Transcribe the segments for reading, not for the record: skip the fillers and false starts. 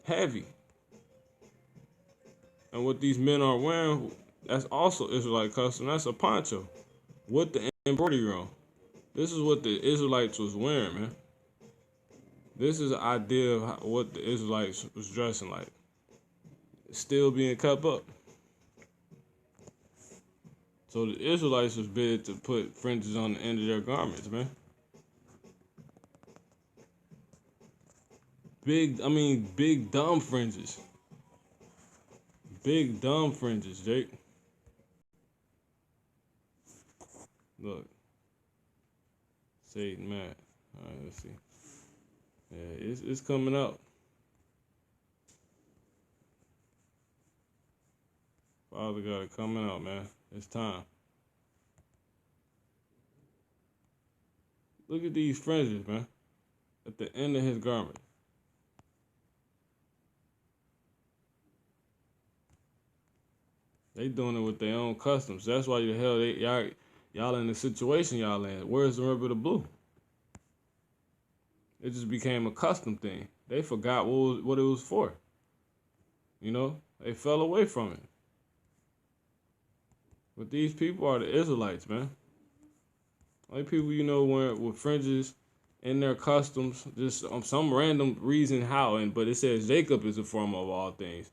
heavy. And what these men are wearing, that's also Israelite custom. That's a poncho with the embroidery on. This is what the Israelites was wearing, man. This is an idea of what the Israelites was dressing like. Still being cut up. So the Israelites was big to put fringes on the end of their garments, man. Big dumb fringes. Big dumb fringes, Jake. Look. Satan mad. Alright, let's see. Yeah, it's coming up. Father got it coming out, man. It's time. Look at these fringes, man. At the end of his garment. They doing it with their own customs. That's why the hell y'all in the situation y'all in. Where's the river of blue? It just became a custom thing. They forgot what it was for. You know, they fell away from it. But these people are the Israelites, man. Like people you know with fringes in their customs, just some random reason how. But it says Jacob is the former of all things.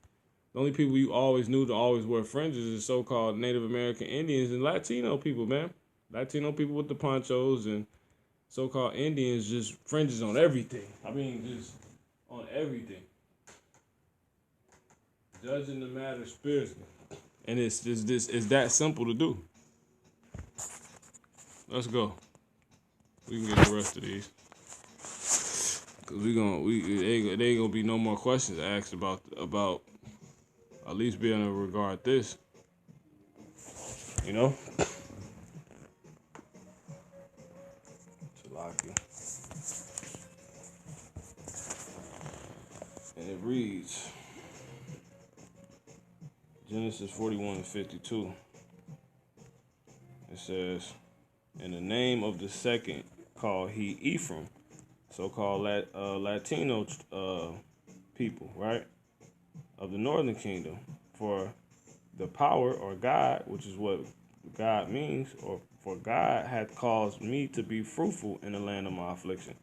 The only people you always knew to always wear fringes is so-called Native American Indians and Latino people, man. Latino people with the ponchos and so-called Indians just fringes on everything. Just on everything. Judging the matter spiritually. And it's that simple to do. Let's go. We can get the rest of these. Cause they ain't gonna be no more questions asked about at least being able to regard this. You know? And it reads Genesis 41:52. It says, in the name of the second called he Ephraim, so-called Latino people, right? Of the northern kingdom, for the power or God, which is what God means, or for God hath caused me to be fruitful in the land of my affliction.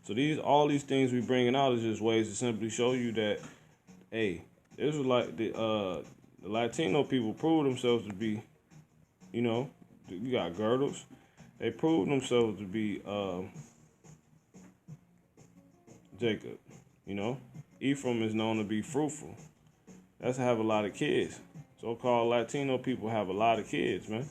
So all these things we bringing out is just ways to simply show you that, hey, Israelite, the Latino people proved themselves to be, you know, you got girdles. They proved themselves to be Jacob, you know. Ephraim is known to be fruitful. That's to have a lot of kids. So-called Latino people have a lot of kids, man.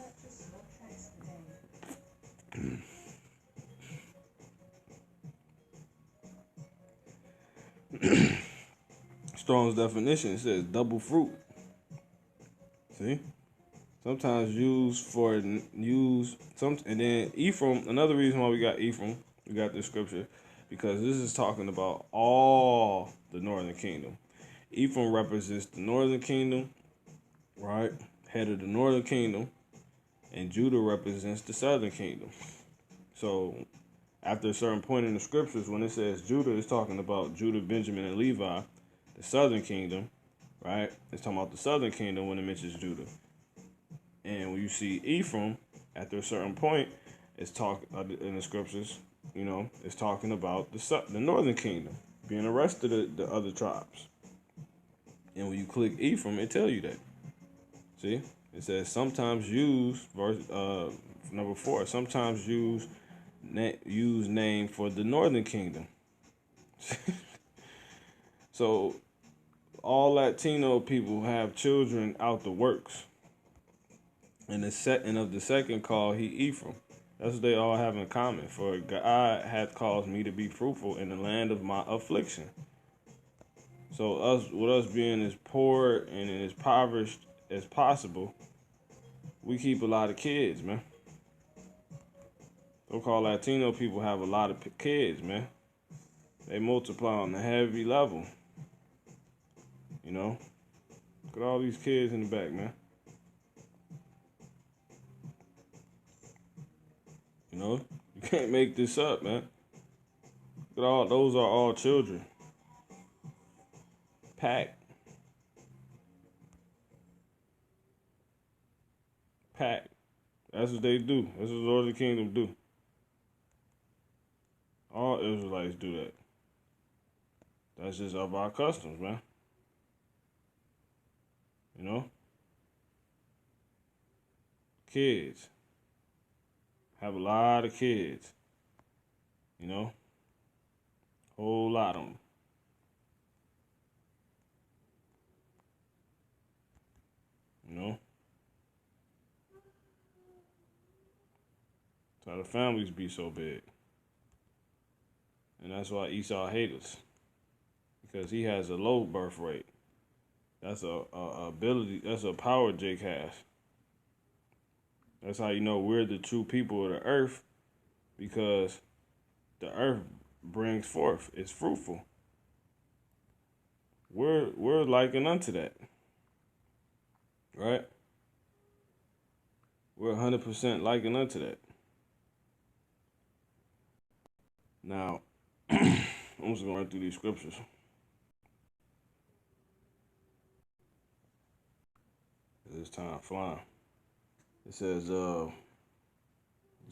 Strong's definition says double fruit. See? Sometimes and then Ephraim, another reason why we got Ephraim, we got this scripture, because this is talking about all the northern kingdom. Ephraim represents the northern kingdom, right? Head of the northern kingdom, and Judah represents the southern kingdom. So after a certain point in the scriptures, when it says Judah, it's talking about Judah, Benjamin, and Levi, the southern kingdom, right? It's talking about the southern kingdom when it mentions Judah. And when you see Ephraim, after a certain point, it's talking in the scriptures, you know, it's talking about the northern kingdom being the rest of the other tribes. And when you click Ephraim, it tells you that. See, it says sometimes use number 4. Sometimes use name for the northern kingdom. So all Latino people have children out the works. And the setting of the second call, he Ephraim. That's what they all have in common. For God hath caused me to be fruitful in the land of my affliction. So with us being as poor and as impoverished as possible, we keep a lot of kids, man. So-called Latino people have a lot of kids, man. They multiply on a heavy level. You know? Look at all these kids in the back, man. You know? You can't make this up, man. Look at those are all children. pack. That's what they do. That's what the Northern Kingdom do. All Israelites do that. That's just of our customs, man. You know? Kids. Have a lot of kids. You know? Whole lot of them. You know? That's how the families be so big. And that's why Esau hates us. Because he has a low birth rate. That's a ability, that's a power Jake has. That's how you know we're the true people of the earth, because the earth brings forth, it's fruitful. We're likened unto that. Right? We're 100% likened unto that. Now, I'm just going to run through these scriptures. This time flying. It says,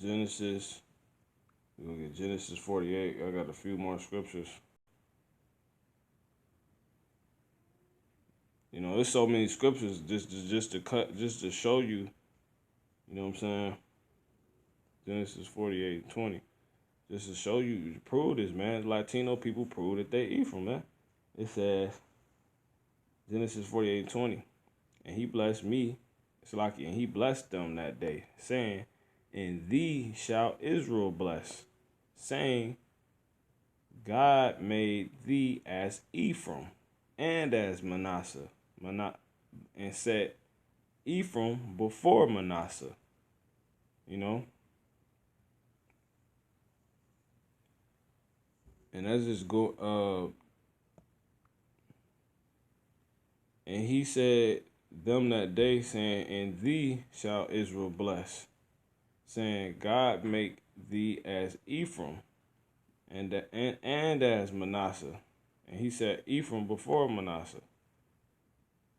Genesis, we're going to get Genesis 48. I got a few more scriptures. You know, there's so many scriptures just to show you, you know what I'm saying? Genesis 48:20. Just to show you, to prove this, man. Latino people prove that they Ephraim, man. It says, Genesis 48:20. And he blessed me, it's like, and he blessed them that day, saying, in thee shall Israel bless, saying, God made thee as Ephraim and as Manasseh, and set Ephraim before Manasseh. You know? And that's just go, and he said them that day, saying, in thee shall Israel bless, saying, God make thee as Ephraim and as Manasseh. And he said Ephraim before Manasseh.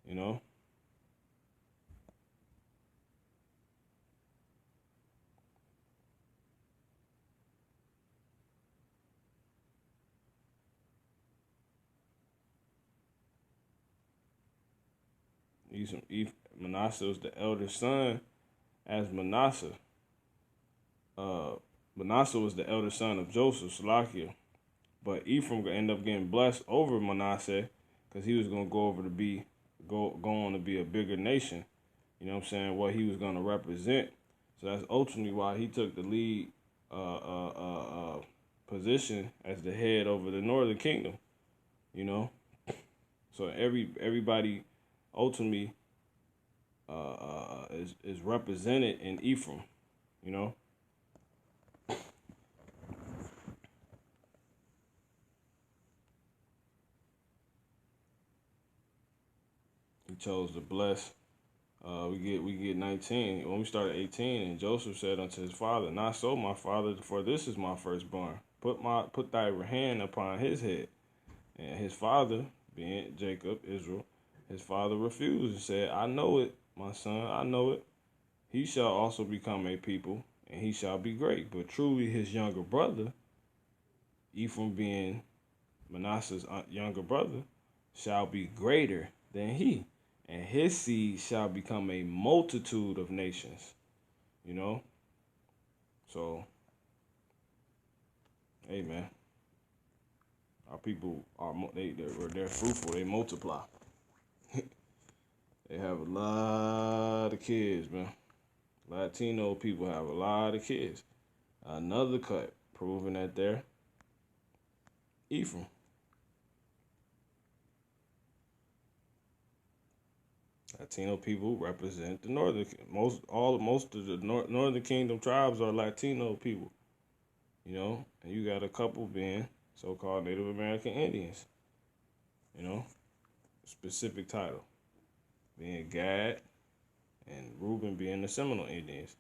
You know? Manasseh was the elder son as Manasseh. Manasseh was the elder son of Joseph, Salakia. But Ephraim end up getting blessed over Manasseh because he was going to go on to be a bigger nation. You know what I'm saying? What he was going to represent. So that's ultimately why he took the lead position as the head over the northern kingdom. You know? So everybody ultimately is represented in Ephraim. You know? He chose to bless. We get 19. When we started 18, and Joseph said unto his father, not so, my father, for this is my firstborn. Put thy hand upon his head. And his father, being Jacob, Israel, his father refused and said, I know it, my son, I know it. He shall also become a people, and he shall be great. But truly his younger brother, Ephraim being Manasseh's younger brother, shall be greater than he. And his seed shall become a multitude of nations. You know? So, hey, man. Our people they're fruitful. They multiply. They have a lot of kids, man. Latino people have a lot of kids. Another cut proving that they're Ephraim. Latino people represent the northern. Most of the northern kingdom tribes are Latino people. You know, and you got a couple being so-called Native American Indians. You know, specific title being Gad, and Reuben being the Seminole Indians.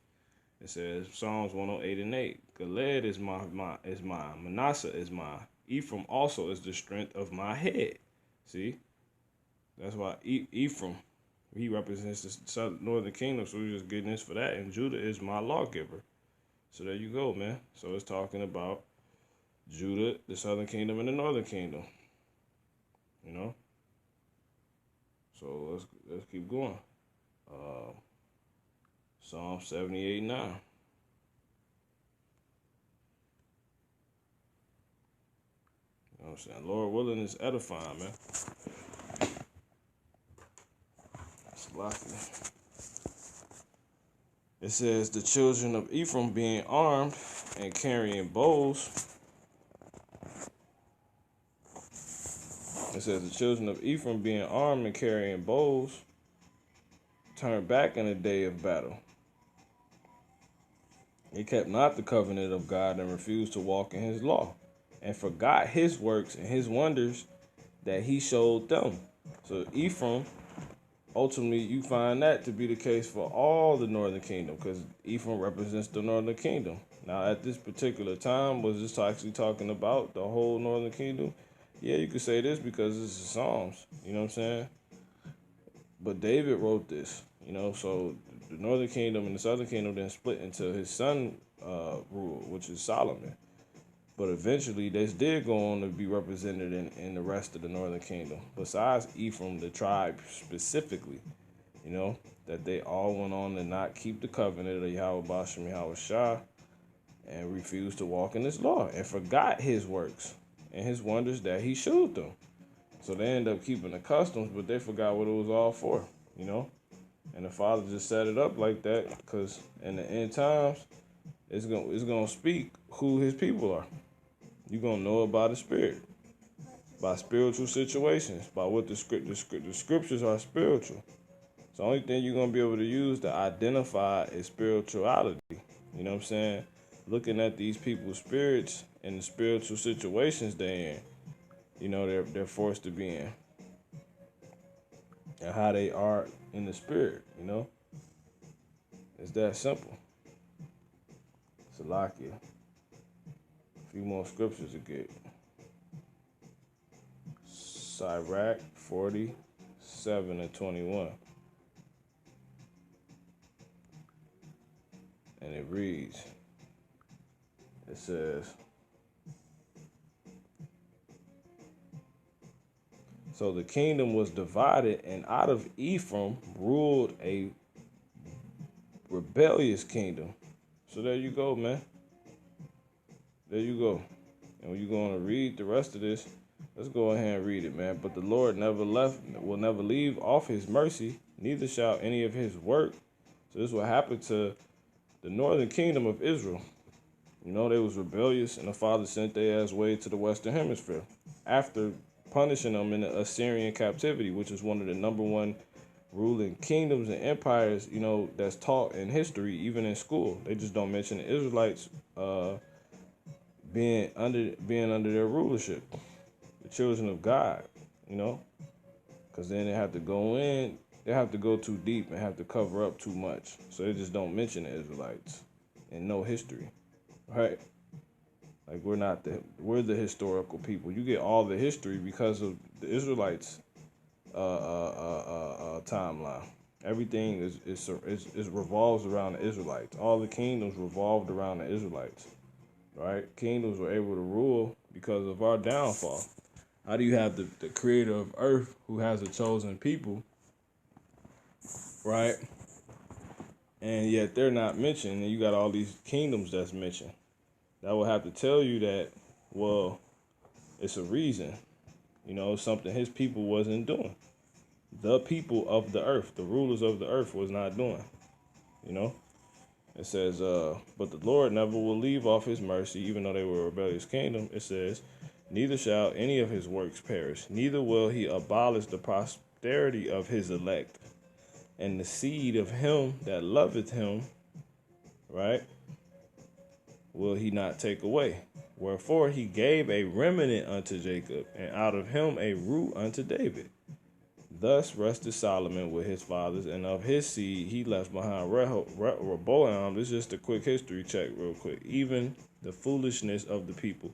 It says Psalms 108:8. Gilead is mine. Manasseh is mine. Ephraim also is the strength of my head. See, That's why Ephraim, he represents the northern kingdom. So we're just getting this for that. And Judah is my lawgiver. So there you go, man. So it's talking about Judah, the southern kingdom, and the northern kingdom. You know. So let's keep going. Psalm 78:9. You know what I'm saying? Lord willing is edifying, man. It's lucky. It says the children of Ephraim being armed and carrying bows. It says the children of Ephraim being armed and carrying bows turned back in the day of battle. They kept not the covenant of God and refused to walk in his law, and forgot his works and his wonders that he showed them. So Ephraim, ultimately, you find that to be the case for all the northern kingdom, because Ephraim represents the northern kingdom. Now, at this particular time, was this actually talking about the whole northern kingdom? Yeah, you could say this because this is Psalms. You know what I'm saying? But David wrote this, so the northern kingdom and the southern kingdom then split into his son rule, which is Solomon. But eventually, this did go on to be represented in the rest of the northern kingdom. Besides Ephraim, the tribe specifically, that they all went on to not keep the covenant of Yahweh Bashem Yahweh Shah and refused to walk in his law and forgot his works and his wonders that he showed them. So they end up keeping the customs, but they forgot what it was all for, And the Father just set it up like that because in the end times, it's gonna speak who his people are. You're gonna know about the Spirit, by spiritual situations, by what the scriptures are spiritual. So the only thing you're gonna be able to use to identify is spirituality. You know what I'm saying? Looking at these people's spirits and the spiritual situations they're in. They're forced to be in. And how they are in the spirit, It's that simple. Salakia. A few more scriptures to get. Sirach 47:21. And it reads, it says, so the kingdom was divided, and out of Ephraim ruled a rebellious kingdom. So there you go, man. There you go. And when you're going to read the rest of this, let's go ahead and read it, man. But the Lord will never leave off his mercy, neither shall any of his work. So this is what happened to the northern kingdom of Israel. They was rebellious, and the Father sent their ass way to the western hemisphere after punishing them in the Assyrian captivity, which is one of the number one ruling kingdoms and empires, that's taught in history, even in school. They just don't mention the Israelites being under their rulership, the children of God, because then they have to go in, they have to go too deep and have to cover up too much. So they just don't mention the Israelites in no history, right? Like we're the historical people. You get all the history because of the Israelites timeline. Everything is revolves around the Israelites. All the kingdoms revolved around the Israelites, right? Kingdoms were able to rule because of our downfall. How do you have the creator of earth who has a chosen people, right? And yet they're not mentioned, and you got all these kingdoms that's mentioned. That will have to tell you that, well, it's a reason, something his people wasn't doing. The people of the earth, the rulers of the earth was not doing, It says, but the Lord never will leave off his mercy, even though they were a rebellious kingdom. It says, neither shall any of his works perish, neither will he abolish the posterity of his elect, and the seed of him that loveth him, right, will he not take away. Wherefore he gave a remnant unto Jacob, and out of him a root unto David. Thus rested Solomon with his fathers, and of his seed he left behind Rehoboam. This is just a quick history check real quick. Even the foolishness of the people,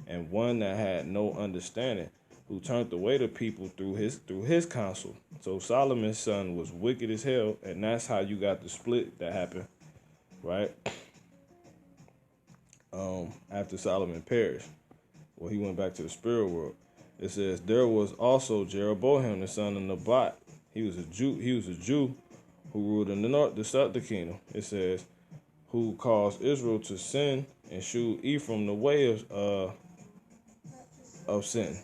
and one that had no understanding. who turned away the people through his counsel. So Solomon's son was wicked as hell, and that's how you got the split that happened, right? After Solomon perished, well, he went back to the spirit world. It says there was also Jeroboam the son of Nebat. He was a Jew. He was a Jew who ruled in the north, the southern kingdom. It says who caused Israel to sin and shewed Ephraim the way of sin.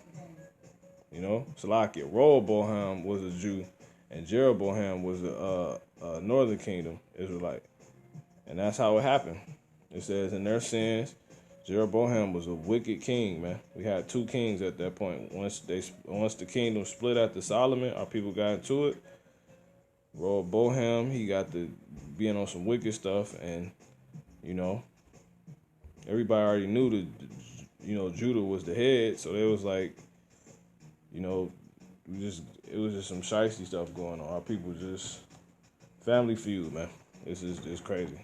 You know, Salakia. Rehoboam was a Jew, and Jeroboam was a northern kingdom Israelite, and that's how it happened. It says in their sins, Jeroboam was a wicked king, man. We had two kings at that point. Once the kingdom split after Solomon, our people got into it. Rehoboam, he got to being on some wicked stuff, and you know, everybody already knew that, you know, Judah was the head, so it was like, you know, it was just some shicey stuff going on. Our people just family feud, man. It's crazy.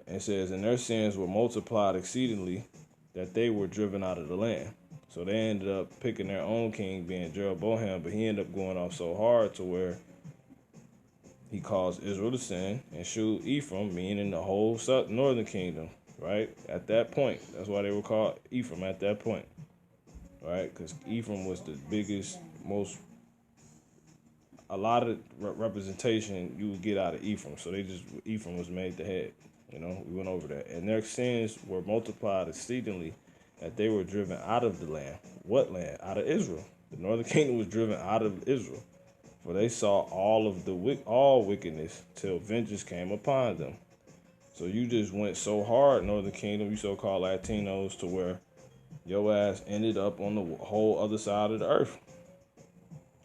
And it says, and their sins were multiplied exceedingly, that they were driven out of the land. So they ended up picking their own king, being Jeroboam, but he ended up going off so hard to where he caused Israel to sin and shewed Ephraim, meaning the whole northern kingdom, right? At that point, that's why they were called Ephraim at that point, right? Because Ephraim was the biggest, a lot of representation you would get out of Ephraim. So Ephraim was made the head. You know, we went over that. And their sins were multiplied exceedingly, that they were driven out of the land. What land? Out of Israel. The northern kingdom was driven out of Israel. For they saw all wickedness till vengeance came upon them. So you just went so hard, northern kingdom, you so-called Latinos, to where your ass ended up on the whole other side of the earth.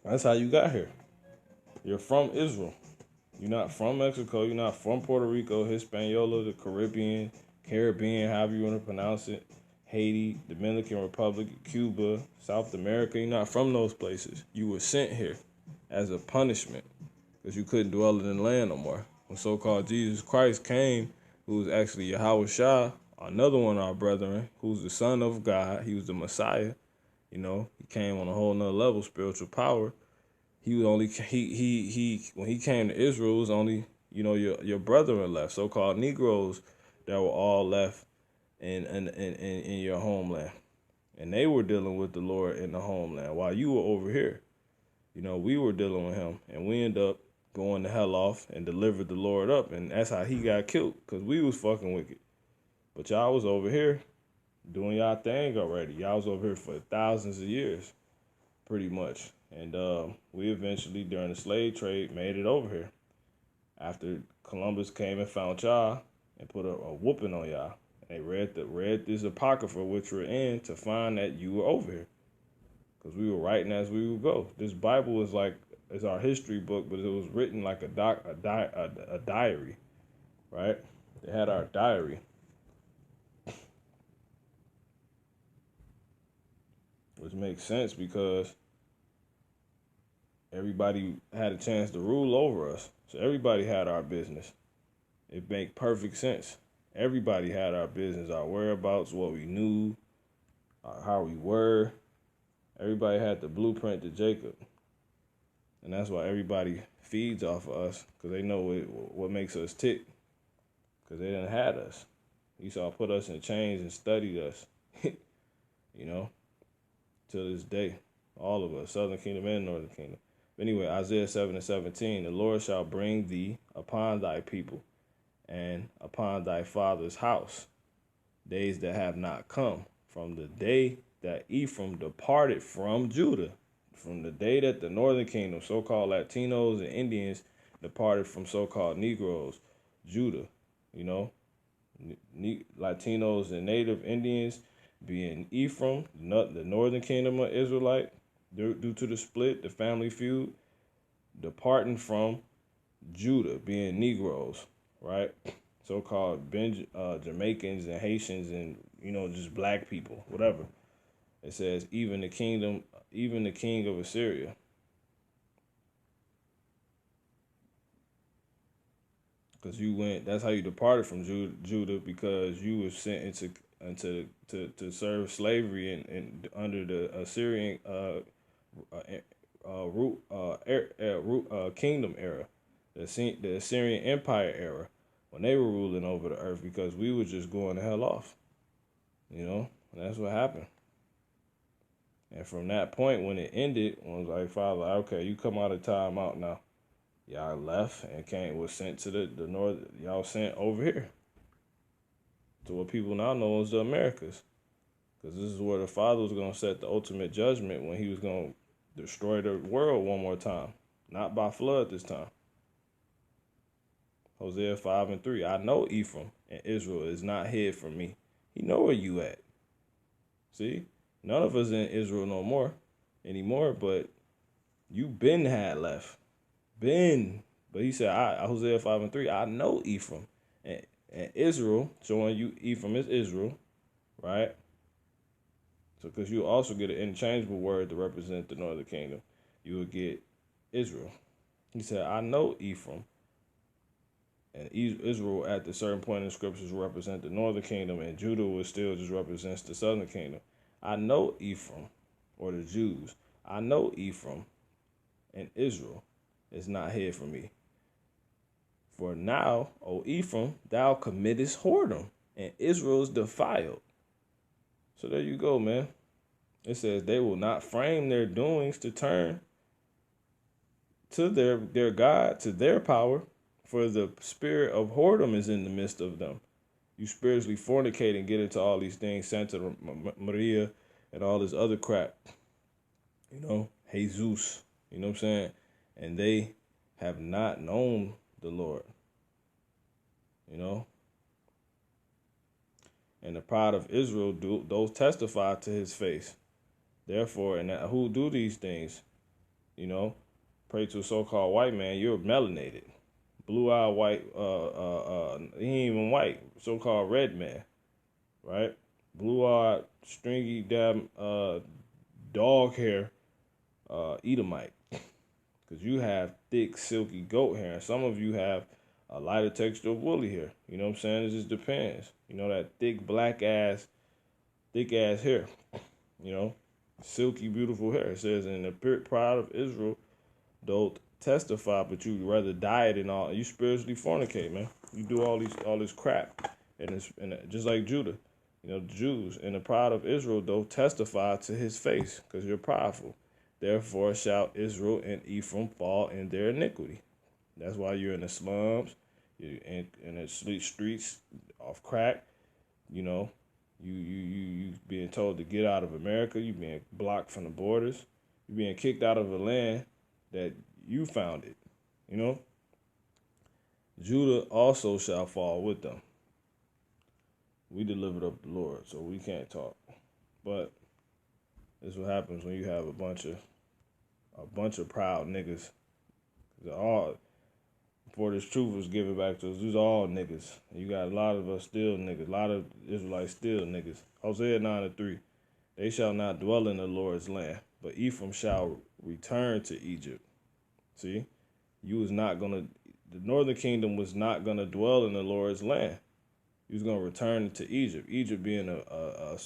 That's how you got here. You're from Israel. You're not from Mexico. You're not from Puerto Rico, Hispaniola, the Caribbean, however you want to pronounce it, Haiti, Dominican Republic, Cuba, South America. You're not from those places. You were sent here as a punishment because you couldn't dwell in the land no more. When so-called Jesus Christ came, who was actually Yahweh Shah, another one of our brethren, who's the Son of God. He was the Messiah. You know, he came on a whole nother level, spiritual power. He was only he when he came to Israel, it was only, you know, your brethren left, so-called Negroes that were all left in your homeland, and they were dealing with the Lord in the homeland while you were over here. You know, we were dealing with him, and we ended up going the hell off and delivered the Lord up, and that's how he got killed, because we was fucking wicked. But y'all was over here doing y'all thing already. Y'all was over here for thousands of years, pretty much. And we eventually, during the slave trade, made it over here. After Columbus came and found y'all and put a whooping on y'all. And they read this apocrypha which we're in to find that you were over here. Because we were writing as we would go. This Bible is our history book, but it was written like a diary, right? They had our diary. Which makes sense because everybody had a chance to rule over us. So everybody had our business. It made perfect sense. Everybody had our business, our whereabouts, what we knew, how we were. Everybody had the blueprint to Jacob. And that's why everybody feeds off of us, because they know what makes us tick, because they didn't had us. Esau put us in chains and studied us, you know, to this day. All of us, Southern Kingdom and Northern Kingdom. Anyway, Isaiah 7:17, the Lord shall bring thee upon thy people and upon thy father's house, days that have not come, from the day that Ephraim departed from Judah, from the day that the Northern Kingdom, so-called Latinos and Indians, departed from so-called Negroes, Judah, you know, Latinos and Native Indians being Ephraim, the Northern Kingdom of Israelite, due to the split, the family feud, departing from Judah, being Negroes, right? So-called Jamaicans and Haitians and, you know, just black people, whatever. It says, even the king of Assyria. Because that's how you departed from Judah, because you were sent to serve slavery and under the Assyrian kingdom era, the Assyrian Empire era, when they were ruling over the earth, because we were just going the hell off. And that's what happened. And from that point, when it ended, it was like, Father, okay, you come out of time out now. Y'all left and was sent to the north. Y'all sent over here to what people now know as the Americas. Because this is where the Father was going to set the ultimate judgment, when he was going to destroy the world one more time. Not by flood this time. Hosea 5:3. I know Ephraim and Israel is not hid from me. He know where you at. See? None of us in Israel no more anymore, but you been had left. Been. But he said, Hosea 5:3, I know Ephraim and Israel, showing you Ephraim is Israel, right? So because you also get an interchangeable word to represent the northern kingdom, you would get Israel. He said, I know Ephraim. And Israel at a certain point in the scriptures represent the northern kingdom, and Judah was still just represents the southern kingdom. I know Ephraim, or the Jews. I know Ephraim and Israel is not hid from me. For now, O Ephraim, thou committest whoredom, and Israel is defiled. So there you go, man. It says they will not frame their doings to turn to their God, to their power, for the spirit of whoredom is in the midst of them. You spiritually fornicate and get into all these things, Santa Maria and all this other crap. Jesus, you know what I'm saying? And they have not known the Lord, And the pride of Israel, those testify to his face. Therefore, and who do these things, pray to a so-called white man, you're melanated. Blue-eyed white, he ain't even white, so-called red man, right? Blue-eyed, stringy, damn, dog hair, Edomite. Because you have thick, silky goat hair, and some of you have a lighter texture of woolly hair. You know what I'm saying? It just depends. That thick, thick-ass hair, silky, beautiful hair. It says, in the pride of Israel, don't testify, but you rather diet and all. You spiritually fornicate, man. You do all this crap, and just like Judah, the Jews. In the pride of Israel, don't testify to his face, because you're prideful. Therefore shall Israel and Ephraim fall in their iniquity. That's why you're in the slums, you're in the streets off crack. You being told to get out of America. You being blocked from the borders. You being kicked out of a land that you founded. Judah also shall fall with them. We delivered up the Lord, so we can't talk. But this is what happens when you have a bunch of proud niggas. Before this truth was given back to us, these all niggas. You got a lot of us still niggas. A lot of Israelites still niggas. Hosea 9:3. They shall not dwell in the Lord's land, but Ephraim shall return to Egypt. See? The northern kingdom was not gonna dwell in the Lord's land. He was gonna return to Egypt. Egypt being a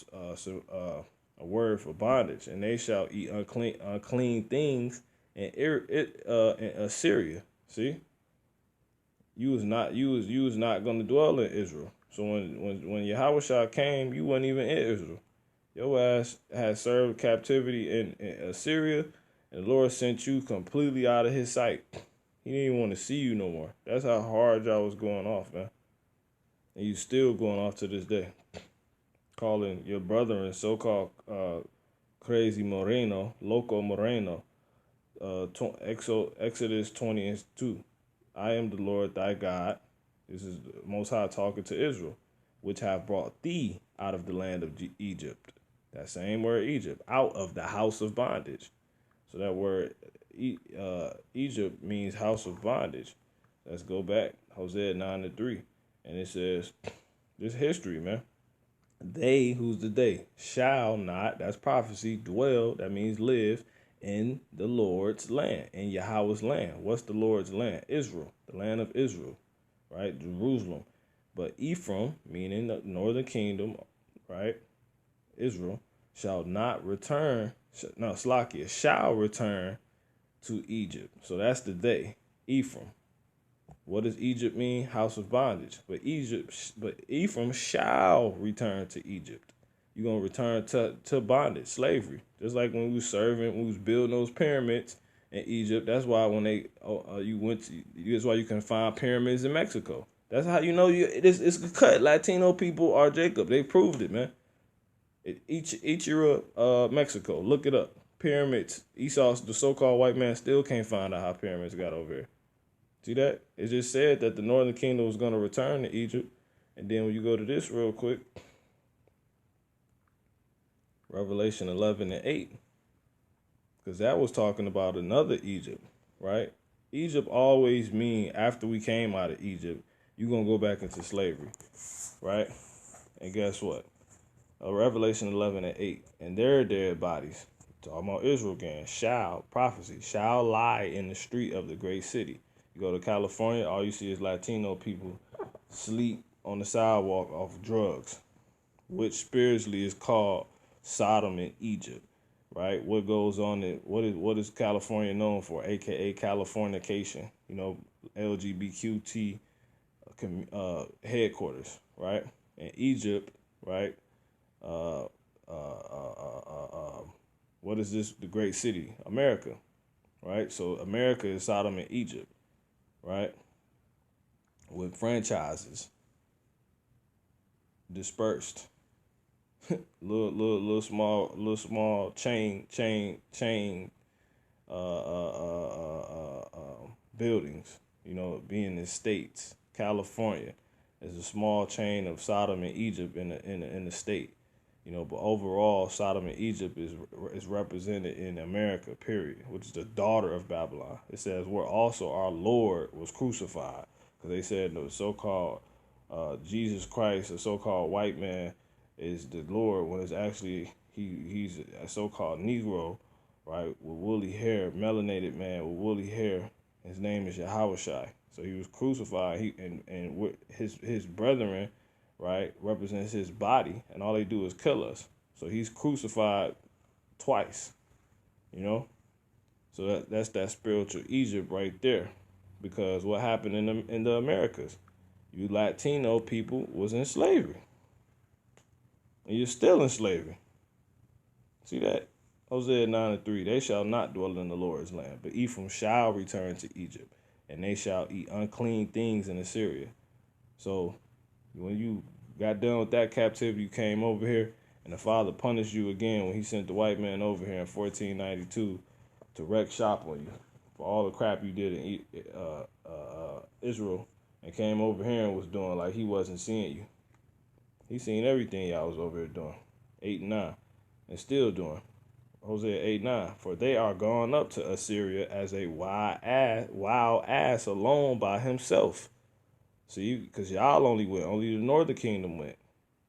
word for bondage, and they shall eat unclean things in Assyria. See? You was not going to dwell in Israel. So when Yahweh came, you wasn't even in Israel. Your ass had served captivity in Assyria, and the Lord sent you completely out of his sight. He didn't even want to see you no more. That's how hard y'all was going off, man. And you still going off to this day. Calling your brother and so-called crazy Moreno, Loco Moreno, Exodus 20:2. I am the Lord thy God. This is the Most High talking to Israel, which have brought thee out of the land of Egypt. That same word Egypt, out of the house of bondage. So that word Egypt means house of bondage. Let's go back, Hosea 9:3. And it says, this history, man. They, who's the they, shall not, that's prophecy, dwell, that means live, in the Lord's land, in Yahweh's land. What's the Lord's land? Israel, the land of Israel, right? Jerusalem. But Ephraim, meaning the northern kingdom, right? Israel shall not return. No, Slakia shall return to Egypt. So that's the they, Ephraim. What does Egypt mean? House of bondage. But Ephraim shall return to Egypt. You're gonna return to bondage, slavery. Just like when we was serving, when we was building those pyramids in Egypt. That's why when that's why you can find pyramids in Mexico. That's how you know it's cut. Latino people are Jacob. They proved it, man. Ichira, Mexico. Look it up. Pyramids. Esau, the so-called white man, still can't find out how pyramids got over here. See that? It just said that the northern kingdom was going to return to Egypt. And then when you go to this real quick, Revelation 11 and 8, because that was talking about another Egypt, right? Egypt always mean after we came out of Egypt, you're going to go back into slavery, right? And guess what? Revelation 11 and 8, and their dead bodies, talking about Israel again, shall lie in the street of the great city. You go to California, all you see is Latino people sleep on the sidewalk off drugs, which spiritually is called Sodom and Egypt, right? What goes on in what is California known for, aka Californication? You know, LGBTQ headquarters, right? And Egypt, right? What is this? The great city, America, right? So America is Sodom and Egypt, right? With franchises dispersed, little small chain buildings, you know, being in states. California is a small chain of Sodom and Egypt in the state. You know, but overall, Sodom and Egypt is represented in America, period, which is the daughter of Babylon. It says where also our Lord was crucified, because they said the so-called Jesus Christ, the so-called white man, is the Lord, when it's actually he's a so-called Negro, right, with woolly hair, melanated man with woolly hair. His name is Yahushai. So he was crucified. And with his brethren, right, represents his body, and all they do is kill us. So he's crucified twice, you know. So that's that spiritual Egypt right there, because what happened in the Americas, you Latino people was in slavery, and you're still in slavery. See that? Hosea 9 and 3, they shall not dwell in the Lord's land, but Ephraim shall return to Egypt, and they shall eat unclean things in Assyria. So when you got done with that captivity, you came over here, and the Father punished you again when he sent the white man over here in 1492 to wreck shop on you for all the crap you did in Israel, and came over here and was doing like he wasn't seeing you. He seen everything y'all was over here doing, 8 and 9, and still doing. Hosea 8:9, for they are gone up to Assyria as a wild ass alone by himself. See, because y'all only the northern kingdom went.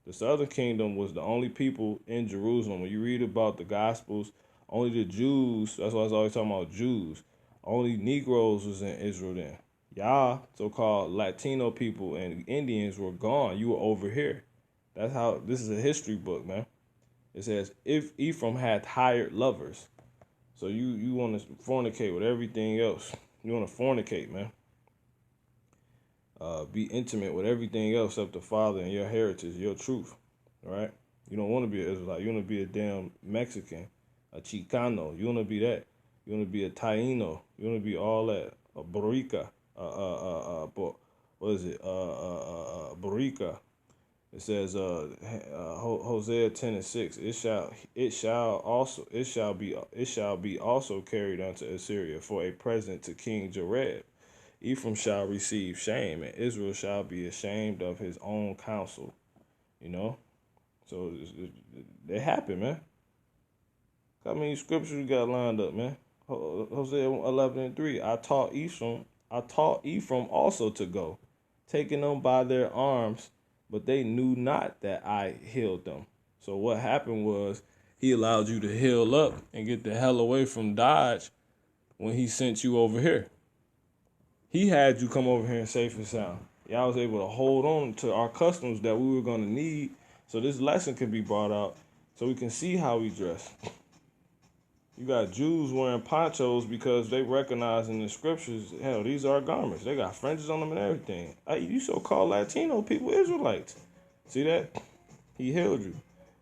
The southern kingdom was the only people in Jerusalem. When you read about the Gospels, only the Jews, that's why I was always talking about Jews, only Negroes was in Israel then. Y'all, so-called Latino people and Indians were gone. You were over here. That's how, this is a history book, man. It says, if Ephraim had hired lovers. So you want to fornicate with everything else. You want to fornicate, man. Be intimate with everything else except the Father and your heritage, your truth, right? You don't want to be an Israelite. You want to be a damn Mexican, a Chicano. You want to be that. You want to be a Taino. You want to be all that. A Borica. What is it? Borica. It says, Hosea 10 and 6. It shall be also carried unto Assyria for a present to King Jareb. Ephraim shall receive shame, and Israel shall be ashamed of his own counsel. You know, so it happened, man. How many scriptures you got lined up, man? Hosea 11 and 3. I taught Ephraim also to go, taking them by their arms, but they knew not that I healed them. So what happened was he allowed you to heal up and get the hell away from Dodge when he sent you over here. He had you come over here safe and sound. Y'all was able to hold on to our customs that we were going to need So this lesson can be brought out so we can see how we dress. You got Jews wearing ponchos because they recognize in the scriptures, hell, these are garments. They got fringes on them and everything. Hey, you so-called Latino people, Israelites. See that? He healed you.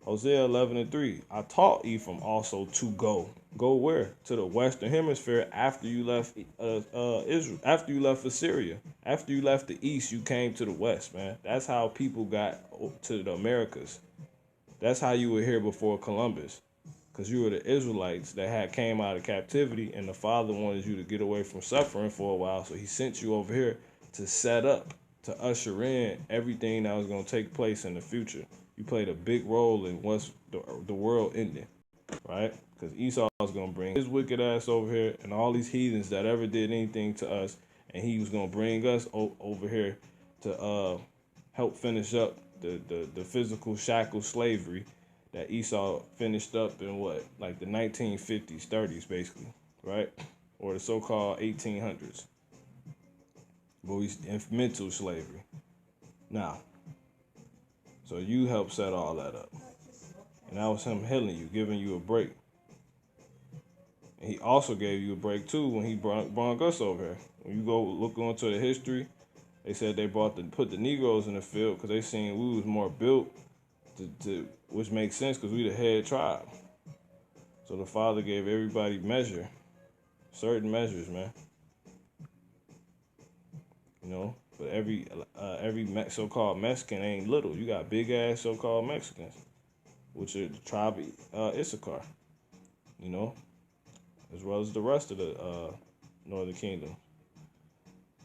Hosea 11:3. I taught Ephraim also to go. Go where? To the western hemisphere after you left Israel. After you left Assyria. After you left the east, you came to the west, man. That's how people got to the Americas. That's how you were here before Columbus. Because you were the Israelites that had came out of captivity, and the Father wanted you to get away from suffering for a while, so he sent you over here to set up, to usher in everything that was going to take place in the future. You played a big role in what's the world ending, right? Because Esau was going to bring his wicked ass over here and all these heathens that ever did anything to us, and he was going to bring us over here to help finish up the physical shackle slavery that Esau finished up in what, like the 1950s, 30s, basically, right? Or the so-called 1800s. But we in mental slavery. Now, so you helped set all that up. And that was him healing you, giving you a break. And he also gave you a break, too, when he brought us over here. When you go look into the history, they said they put the Negroes in the field because they seen we was more built, which makes sense because we the head tribe. So the Father gave everybody certain measures, man. You know, but every so-called Mexican ain't little. You got big ass so-called Mexicans, which are the tribe Issachar. You know, as well as the rest of the Northern Kingdom.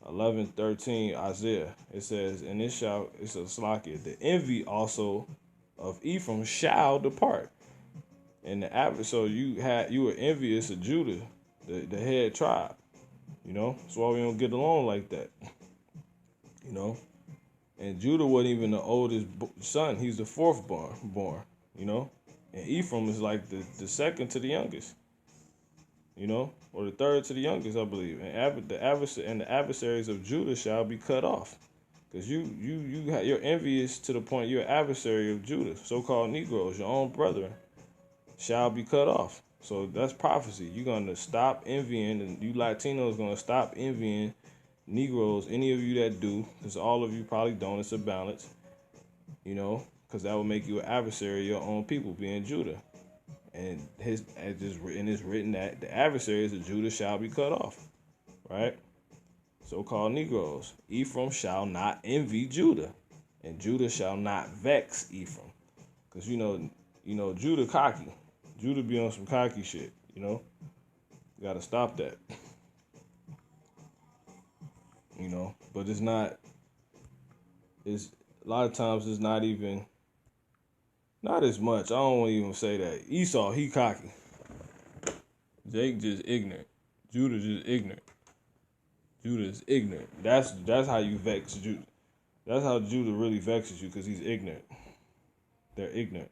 11:13 Isaiah, it says, and it's a Slakia, the envy also of Ephraim shall depart. And so you were envious of Judah, the head tribe. You know, that's why we don't get along like that. You know, and Judah wasn't even the oldest son; he's the fourth born. You know, and Ephraim is like the second to the youngest. You know, or the third to the youngest, I believe. And the adversaries of Judah shall be cut off, because you're envious to the point you're an adversary of Judah, so-called Negroes, your own brethren, shall be cut off. So that's prophecy. You're gonna stop envying, and you Latinos gonna stop envying Negroes. Any of you that do, because all of you probably don't. It's a balance, you know, because that will make you an adversary of your own people, being Judah. And it's written that the adversaries of Judah shall be cut off, right? So-called Negroes. Ephraim shall not envy Judah, and Judah shall not vex Ephraim, because you know Judah cocky. Judah be on some cocky shit, you know. You gotta stop that, you know. But it's not. It's a lot of times it's not even. Not as much. I don't want to even say that. Esau, he cocky. Jake just ignorant. Judah just ignorant. Judah is ignorant. That's how you vex Judah. That's how Judah really vexes you, because he's ignorant. They're ignorant.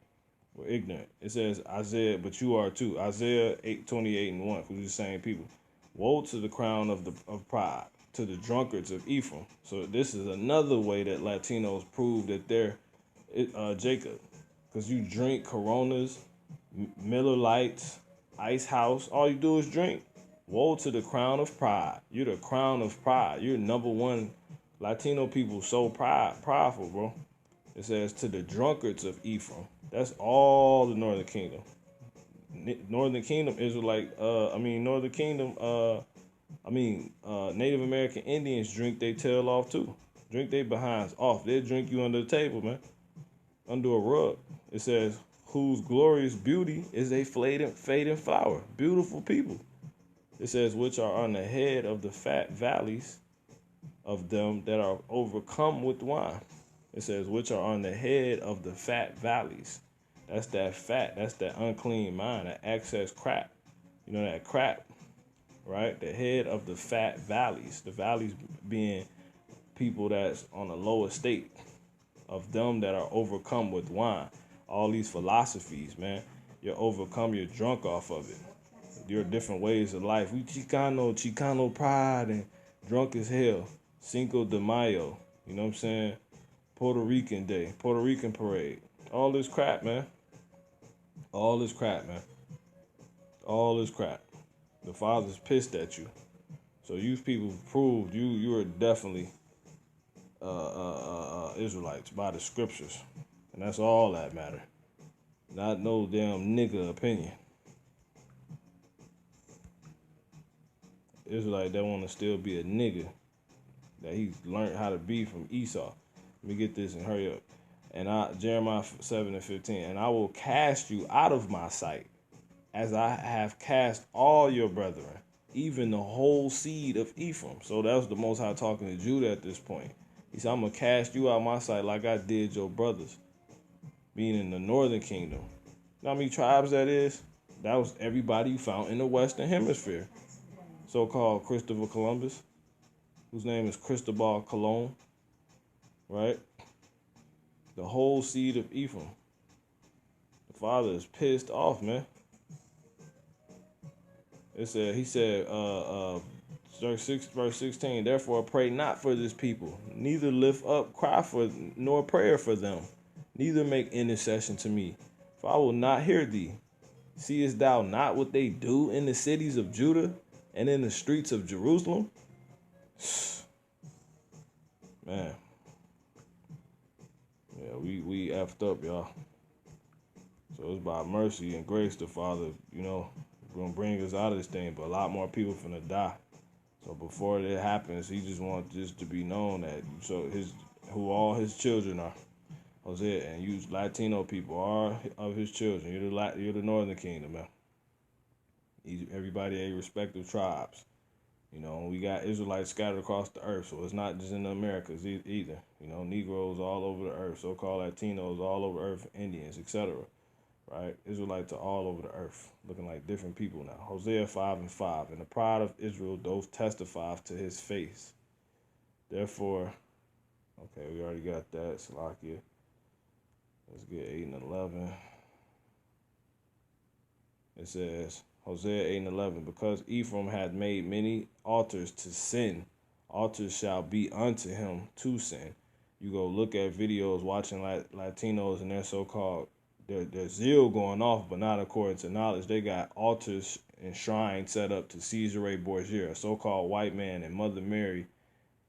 We're ignorant. It says Isaiah, but you are too. Isaiah 8:28-1, because we're the same people. Woe to the crown of pride, to the drunkards of Ephraim. So this is another way that Latinos prove that they're Jacob. Because you drink Coronas, Miller Lights, Ice House. All you do is drink. Woe to the crown of pride. You're the crown of pride. You're number one. Latino people so prideful, bro. It says to the drunkards of Ephraim. That's all the Northern Kingdom. Northern Kingdom Israelite. Northern Kingdom. Native American Indians drink their tail off too. Drink their behinds off. They'll drink you under the table, man. Under a rug. It says, whose glorious beauty is a fading flower. Beautiful people. It says, which are on the head of the fat valleys of them that are overcome with wine. It says, which are on the head of the fat valleys. That's that fat. That's that unclean mind, that excess crap. You know, that crap, right? The head of the fat valleys. The valleys being people that's on a lower state. Of them that are overcome with wine. All these philosophies, man. You're overcome, you're drunk off of it. Your different ways of life. We Chicano pride and drunk as hell. Cinco de Mayo. You know what I'm saying? Puerto Rican Day. Puerto Rican parade. All this crap, man. All this crap, man. All this crap. The Father's pissed at you. So you people proved you are definitely Israelites by the scriptures, and that's all that matter. Not no damn nigga opinion. Israelite that want to still be a nigga that he learned how to be from Esau. Let me get this and hurry up. And Jeremiah 7:15, and I will cast you out of my sight, as I have cast all your brethren, even the whole seed of Ephraim. So that was the Most High talking to Judah at this point. He said, I'm going to cast you out of my sight like I did your brothers, meaning the northern kingdom. You know how many tribes that is? That was everybody you found in the Western Hemisphere. So-called Christopher Columbus, whose name is Cristobal Colon, right? The whole seed of Ephraim. The Father is pissed off, man. It said, he said, verse 16, therefore pray not for this people, neither lift up cry for, nor prayer for them, neither make intercession to me, for I will not hear thee. Seest thou not what they do in the cities of Judah and in the streets of Jerusalem? Man. Yeah, we effed up, y'all. So it's by mercy and grace the Father, gonna bring us out of this thing, but a lot more people finna die. So before it happens, he just wants this to be known that who all his children are. Hosea, and you Latino people are of his children. You're the northern kingdom, man. Everybody a respective tribes. We got Israelites scattered across the earth, so it's not just in the Americas either. Negroes all over the earth, so-called Latinos all over the earth, Indians, etc. Right? Israelites are all over the earth, looking like different people now. Hosea 5:5, and the pride of Israel doth testify to his face. Therefore, okay, we already got that. Salakia. Let's get 8 and 11. It says, Hosea 8 and 11, because Ephraim hath made many altars to sin, altars shall be unto him to sin. You go look at videos watching Latinos and their so-called, their zeal going off, but not according to knowledge. They got altars and shrines set up to Caesar Borgia, a so-called white man, and Mother Mary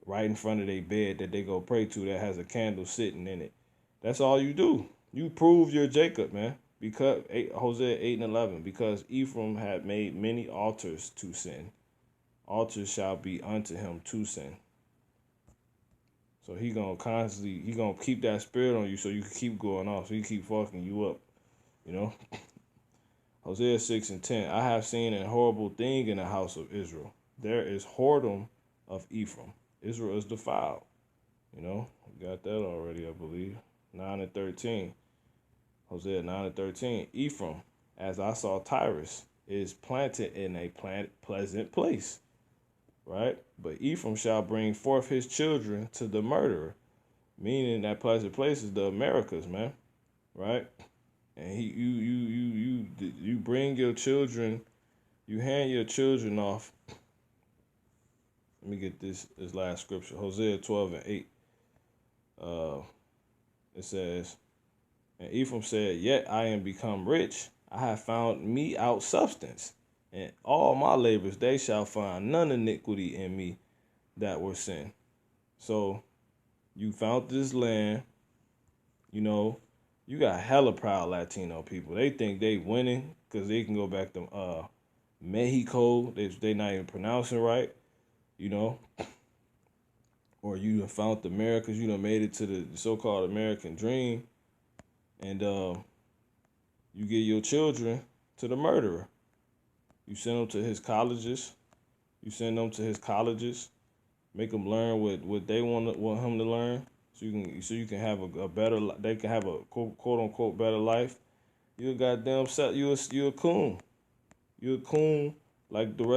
right in front of their bed that they go pray to that has a candle sitting in it. That's all you do. You prove you're Jacob, man. Because Hosea 8 and 11, because Ephraim had made many altars to sin, altars shall be unto him to sin. So he gonna keep that spirit on you so you can keep going off, so he keep fucking you up, Hosea 6 and 10, I have seen a horrible thing in the house of Israel. There is whoredom of Ephraim. Israel is defiled. We got that already, I believe. 9 and 13. Hosea 9 and 13. Ephraim, as I saw Tyrus, is planted in a pleasant place. Right? But Ephraim shall bring forth his children to the murderer. Meaning that pleasant place is the Americas, man. Right? And you bring your children, you hand your children off. Let me get this last scripture. Hosea 12 and 8. It says, and Ephraim said, yet I am become rich. I have found me out substance. And all my labors, they shall find none iniquity in me that were sin. So you found this land, you got hella proud Latino people. They think they winning because they can go back to Mexico. They not even pronouncing right, Or you done found the Americas, you done made it to the so-called American dream. And you give your children to the murderer. You send them to his colleges. Make them learn what they want him to learn, so you can have a better. They can have a quote unquote better life. You a goddamn set. You a coon. You a coon like the rest.